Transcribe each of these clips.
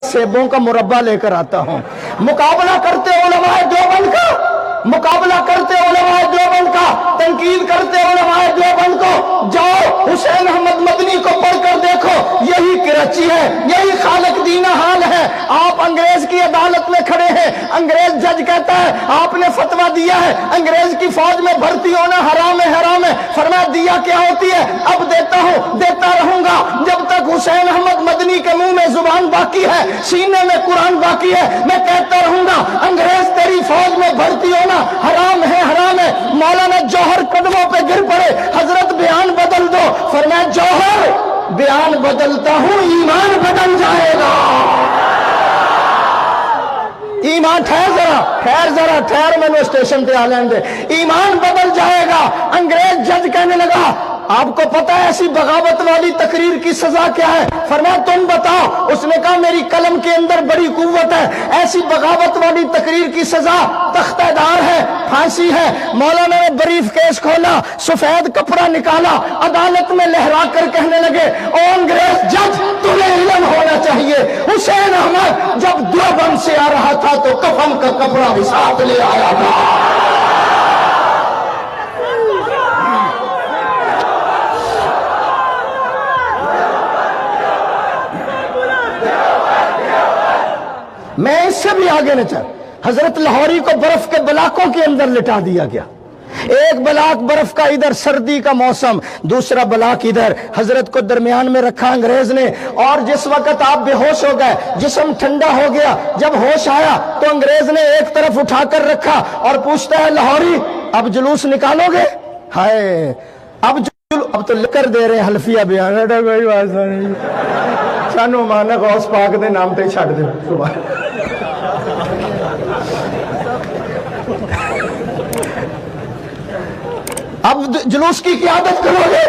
सेबों का मुरब्बा लेकर आता हूं। मुकाबला करते उलमाए देवबंद का, मुकाबला करते उलमाए देवबंद का, तनकीद करते उलमाए देवबंद को, जाओ हुसैन अहमद मदनी को पढ़कर देखो, यही कराची है, यही खालिक दीना हाल है। आप अंग्रेज की अदालत में खड़े हैं, अंग्रेज जज कहता है आपने फतवा दिया है अंग्रेज की फौज में भर्ती होना हराम है, हराम है। फरमाया दिया क्या होती है, अब देता हूं, देता रहूंगा जब तक हुसैन अहमद मदनी के मुंह में जुबान बाकी है, सीने में कुरान बाकी है, मैं कहता रहूंगा अंग्रेज तेरी फौज में भर्ती होना हराम है, हराम है। मौलाना जौहर कदमों पे गिर पड़े, हजरत बयान बदल दो। फरमाया जौहर बयान बदलता हूं, ईमान बदल जाएगा। ईमान ठहर जरा ठहर, मैंने स्टेशन पे आ लेंगे, ईमान बदल जाएगा। अंग्रेज जज कहने लगा आपको पता है ऐसी बगावत वाली तकरीर की सजा क्या है? फरमाया तुम बताओ। उसने कहा मेरी कलम के अंदर बड़ी कुव्वत है, ऐसी बगावत वाली तकरीर की सजा तख्तेदार है, फांसी है। मौलाना ने बरीफ केस खोला, सफेद कपड़ा निकाला, अदालत में लहरा कर कहने लगे ओ अंग्रेज जज तुम्हें इल्म होना चाहिए, हुसैन अहमद जब देवबंद से आ रहा था तो कफन का कपड़ा भी साथ ले आया था। मैं इससे भी आगे न चल, हजरत लाहौरी को बर्फ के बलाकों के अंदर लिटा दिया गया। एक बलाक बर्फ का इधर, सर्दी का मौसम, दूसरा बलाक इधर, हजरत को दरमियान में रखा अंग्रेज ने। और जिस वक्त आप बेहोश हो गए, जिस्म ठंडा हो गया, जब होश आया तो अंग्रेज ने एक तरफ उठाकर रखा और पूछता है लाहौरी अब जुलूस निकालोगे? हाय अब तो लेकर दे रहे हल्फिया बयान, सानू माना गौस पाक दे नाम पे छड़ दे। अब जुलूस की क़यादत करोगे,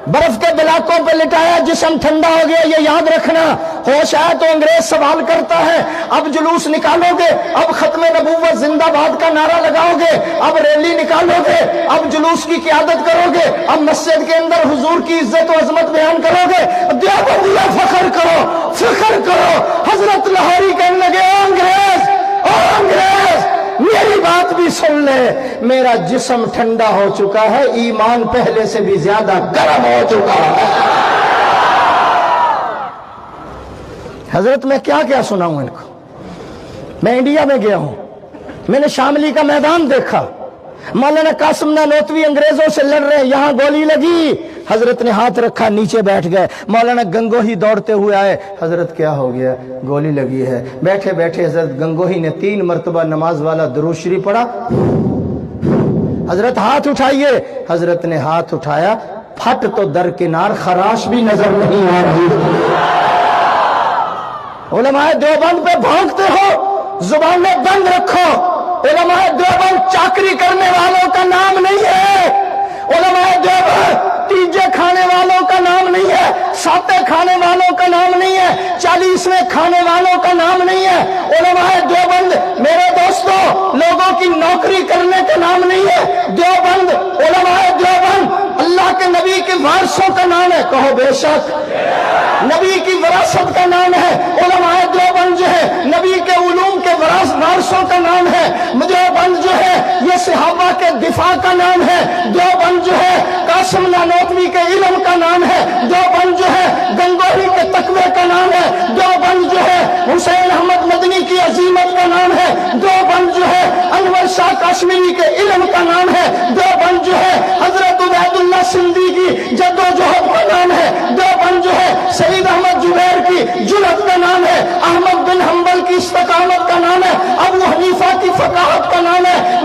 बर्फ के बिलाकों पे लिटाया, जिस्म ठंडा हो गया, ये याद रखना। होश आया तो अंग्रेज सवाल करता है अब जुलूस निकालोगे, अब खत्मे नबूवत जिंदाबाद का नारा लगाओगे, अब रैली निकालोगे, अब जुलूस की क़यादत करोगे, अब मस्जिद के अंदर हुजूर की इज्जत और अजमत बयान करोगे, देवबंदिया फख्र करो, फख्र करो। हजरत लाहौरी कहने लगे ओ अंग्रेज मेरी बात भी सुन ले, मेरा जिस्म ठंडा हो चुका है, ईमान पहले से भी ज्यादा गर्म हो चुका है। हजरत मैं क्या क्या सुनाऊं इनको। मैं इंडिया में गया हूं, मैंने शामली का मैदान देखा, मौलाना कासिम नानोतवी अंग्रेजों से लड़ रहे हैं, यहां गोली लगी, हजरत ने हाथ रखा, नीचे बैठ गए। मौलाना गंगोही दौड़ते हुए आए, हजरत क्या हो गया? गोली लगी है। बैठे बैठे हजरत गंगोही ने 3 मरतबा नमाज वाला दुरूद शरीफ पढ़ा। हजरत हाथ उठाइए, हजरत ने हाथ उठाया, फट तो दरकिनार खराश भी नजर नहीं आ रही। उलमाए देवबंद पे भौंकते हो, जुबानें बंद रखो। उलमाए देवबंद चाकरी करने वालों का नाम नहीं है, उलमाए देवबंद तीजे खाने वालों का नाम नहीं है, साते खाने वालों का नाम नहीं है, 40वें खाने वालों का नाम नहीं है। उलमाए देवबंद मेरे दोस्तों लोगों की नौकरी करने का नाम नहीं है। देवबंद, उलमाए देवबंद अल्लाह के नबी के वारसों का नाम है, कहो बेशक, नबी की विरासत का नाम है। उलमाए देवबंद जो है नबी के उलूम के वारसों का नाम है। देवबंद जो है ये सहाबा के दिफा का नाम है। देवबंद जो है कासिम नानोतवी के इल्म का नाम है। देवबंद जो है गंगोही के तकवे का नाम है। देवबंद जो है हुसैन अहमद मदनी की अजीमत का नाम है। देवबंद जो है अनवर शाह कश्मीरी के इल्म का नाम है। देवबंद जो है हजरत उबैदुल्लाह सिंधी की जद्दोजहद का नाम है। देवबंद जो है सईद अहमद जुबैर की जुरत का नाम है। अहमद बिन हंबल की इस्तकामत का नाम है। अबू हनीफा की फकाहत का नाम है।